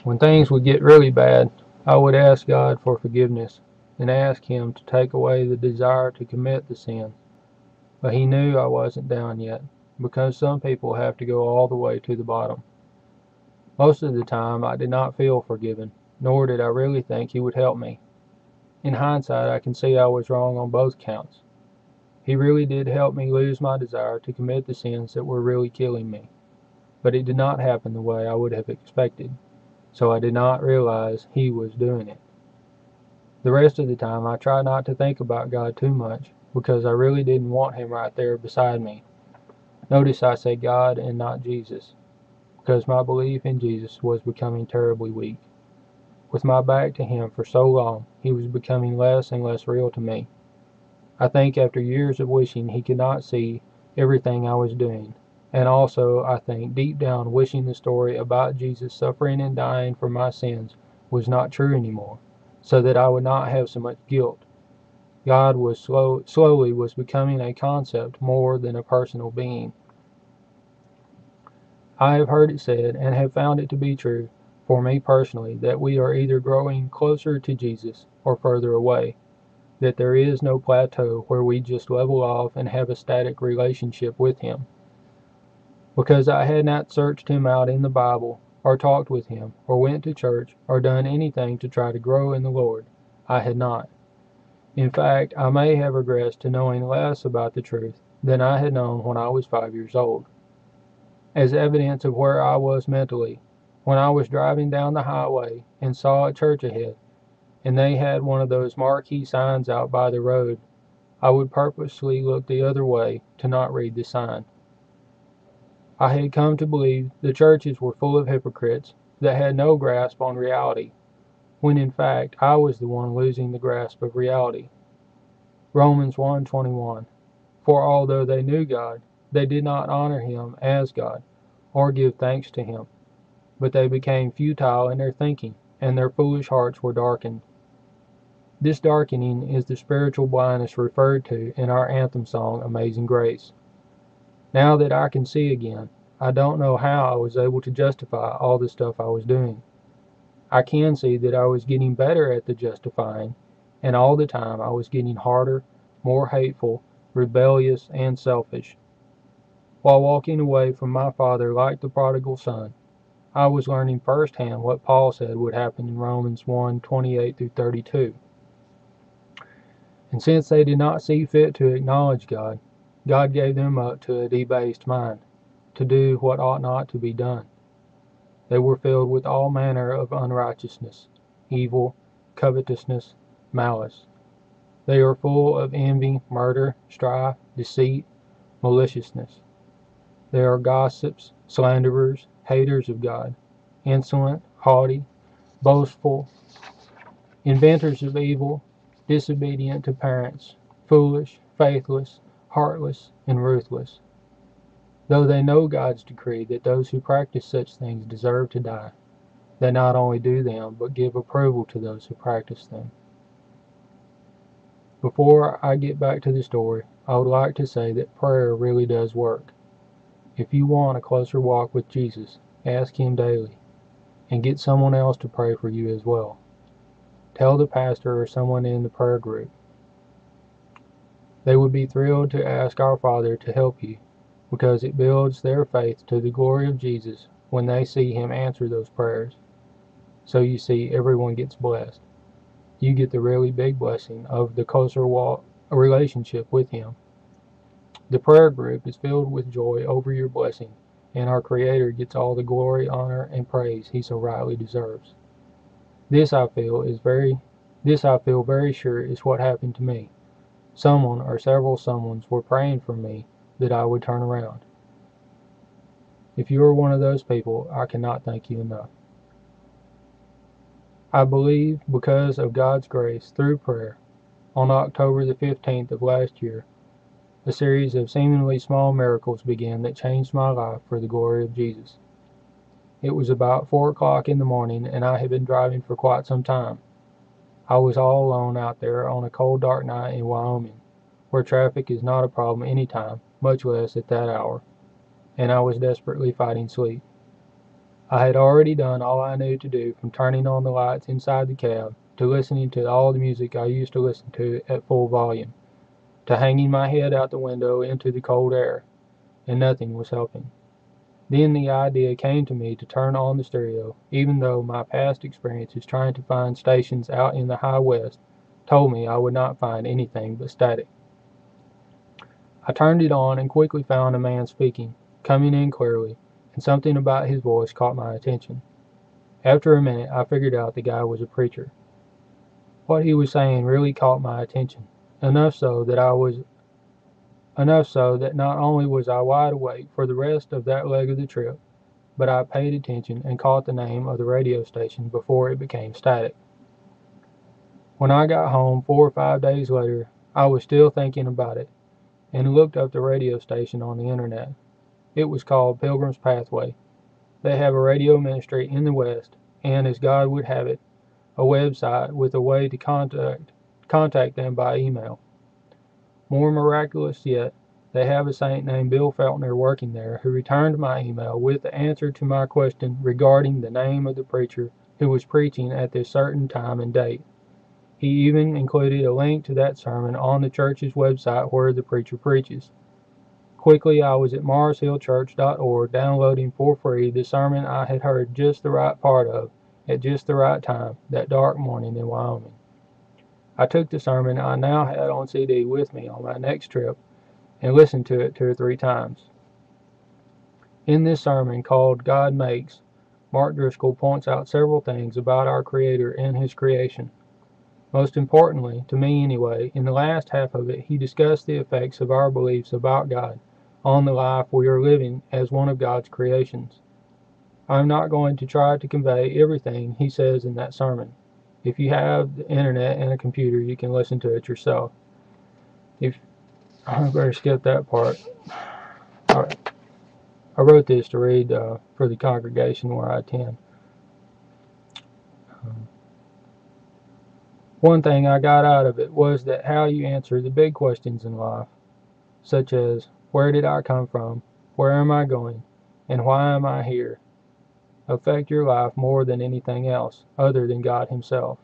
When things would get really bad, I would ask God for forgiveness and ask Him to take away the desire to commit the sin. But He knew I wasn't down yet, because some people have to go all the way to the bottom. Most of the time, I did not feel forgiven, nor did I really think He would help me. In hindsight, I can see I was wrong on both counts. He really did help me lose my desire to commit the sins that were really killing me, but it did not happen the way I would have expected, so I did not realize He was doing it. The rest of the time, I tried not to think about God too much, because I really didn't want Him right there beside me. Notice I say God and not Jesus, because my belief in Jesus was becoming terribly weak. With my back to Him for so long, He was becoming less and less real to me. I think after years of wishing He could not see everything I was doing, and also, I think, deep down wishing the story about Jesus suffering and dying for my sins was not true anymore, so that I would not have so much guilt. God was slowly was becoming a concept more than a personal being. I have heard it said, and have found it to be true, for me personally, that we are either growing closer to Jesus or further away, that there is no plateau where we just level off and have a static relationship with Him. Because I had not searched Him out in the Bible, or talked with Him, or went to church, or done anything to try to grow in the Lord, I had not. In fact, I may have regressed to knowing less about the truth than I had known when I was 5 years old. As evidence of where I was mentally, when I was driving down the highway and saw a church ahead, and they had one of those marquee signs out by the road, I would purposely look the other way to not read the sign. I had come to believe the churches were full of hypocrites that had no grasp on reality, when in fact I was the one losing the grasp of reality. Romans 1:21. For although they knew God, they did not honor Him as God, or give thanks to Him, but they became futile in their thinking, and their foolish hearts were darkened. This darkening is the spiritual blindness referred to in our anthem song, Amazing Grace. Now that I can see again, I don't know how I was able to justify all the stuff I was doing. I can see that I was getting better at the justifying, and all the time I was getting harder, more hateful, rebellious, and selfish. While walking away from my Father like the prodigal son, I was learning firsthand what Paul said would happen in Romans 1:28-32. And since they did not see fit to acknowledge God, God gave them up to a debased mind, to do what ought not to be done. They were filled with all manner of unrighteousness, evil, covetousness, malice. They are full of envy, murder, strife, deceit, maliciousness. They are gossips, slanderers, haters of God, insolent, haughty, boastful, inventors of evil, disobedient to parents, foolish, faithless, heartless, and ruthless. Though they know God's decree that those who practice such things deserve to die, they not only do them, but give approval to those who practice them. Before I get back to the story, I would like to say that prayer really does work. If you want a closer walk with Jesus, ask Him daily, and get someone else to pray for you as well. Tell the pastor or someone in the prayer group. They would be thrilled to ask our Father to help you, because it builds their faith to the glory of Jesus when they see Him answer those prayers. So you see, everyone gets blessed. You get the really big blessing of the closer walk, a relationship with Him. The prayer group is filled with joy over your blessing, and our Creator gets all the glory, honor, and praise He so rightly deserves. This I feel very sure is what happened to me. Someone or several someones were praying for me that I would turn around. If you are one of those people, I cannot thank you enough. I believe, because of God's grace through prayer, on October the 15th of last year, a series of seemingly small miracles began that changed my life for the glory of Jesus. It was about 4 o'clock in the morning, and I had been driving for quite some time. I was all alone out there on a cold, dark night in Wyoming, where traffic is not a problem any time, much less at that hour, and I was desperately fighting sleep. I had already done all I knew to do, from turning on the lights inside the cab, to listening to all the music I used to listen to at full volume, to hanging my head out the window into the cold air, and nothing was helping. Then the idea came to me to turn on the stereo, even though my past experiences trying to find stations out in the high west told me I would not find anything but static. I turned it on and quickly found a man speaking, coming in clearly, and something about his voice caught my attention. After a minute, I figured out the guy was a preacher. What he was saying really caught my attention, enough so that not only was I wide awake for the rest of that leg of the trip, but I paid attention and caught the name of the radio station before it became static. When I got home 4 or 5 days later, I was still thinking about it, and looked up the radio station on the internet. It was called Pilgrim's Pathway. They have a radio ministry in the West, and as God would have it, a website with a way to contact them by email. More miraculous yet, they have a saint named Bill Feltner working there, who returned my email with the answer to my question regarding the name of the preacher who was preaching at this certain time and date. He even included a link to that sermon on the church's website where the preacher preaches. Quickly, I was at marshillchurch.org downloading for free the sermon I had heard just the right part of at just the right time that dark morning in Wyoming. I took the sermon I now had on CD with me on my next trip and listened to it 2 or 3 times. In this sermon, called God Makes, Mark Driscoll points out several things about our Creator and His creation. Most importantly, to me anyway, in the last half of it, he discussed the effects of our beliefs about God on the life we are living as one of God's creations. I'm not going to try to convey everything he says in that sermon. If you have the internet and a computer, you can listen to it yourself. I better skip that part. All right. I wrote this to read for the congregation where I attend. One thing I got out of it was that how you answer the big questions in life, such as, where did I come from, where am I going, and why am I here, affect your life more than anything else, other than God Himself.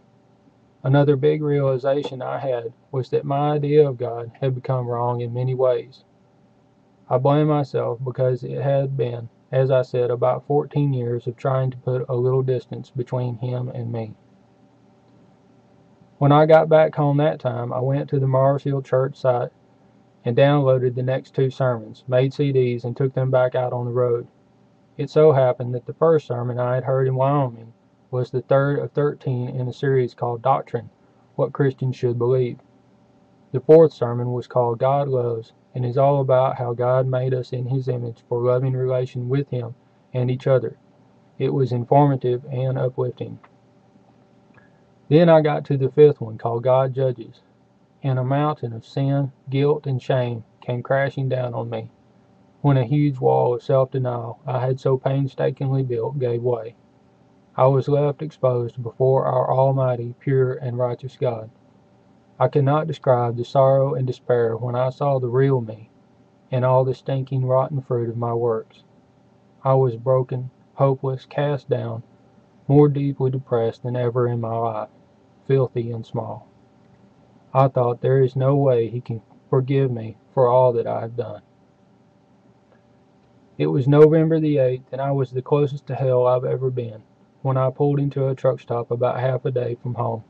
Another big realization I had was that my idea of God had become wrong in many ways. I blame myself because it had been, as I said, about 14 years of trying to put a little distance between Him and me. When I got back home that time, I went to the Mars Hill Church site and downloaded the next 2 sermons, made CDs, and took them back out on the road. It so happened that the first sermon I had heard in Wyoming was the 3rd of 13 in a series called Doctrine, What Christians Should Believe. The 4th sermon was called God Loves, and is all about how God made us in His image for loving relation with Him and each other. It was informative and uplifting. Then I got to the 5th one, called God Judges, and a mountain of sin, guilt, and shame came crashing down on me when a huge wall of self-denial I had so painstakingly built gave way. I was left exposed before our almighty, pure, and righteous God. I cannot describe the sorrow and despair when I saw the real me and all the stinking, rotten fruit of my works. I was broken, hopeless, cast down, more deeply depressed than ever in my life, filthy and small. I thought, there is no way He can forgive me for all that I have done. It was November the 8th, and I was the closest to hell I've ever been, when I pulled into a truck stop about half a day from home.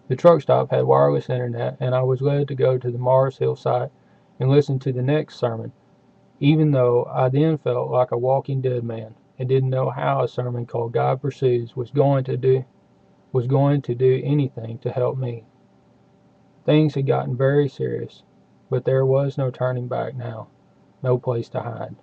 The truck stop had wireless internet, and I was led to go to the Mars Hill site and listen to the next sermon, even though I then felt like a walking dead man and didn't know how a sermon called God Pursues was going to do anything to help me. Things had gotten very serious, but there was no turning back now, no place to hide.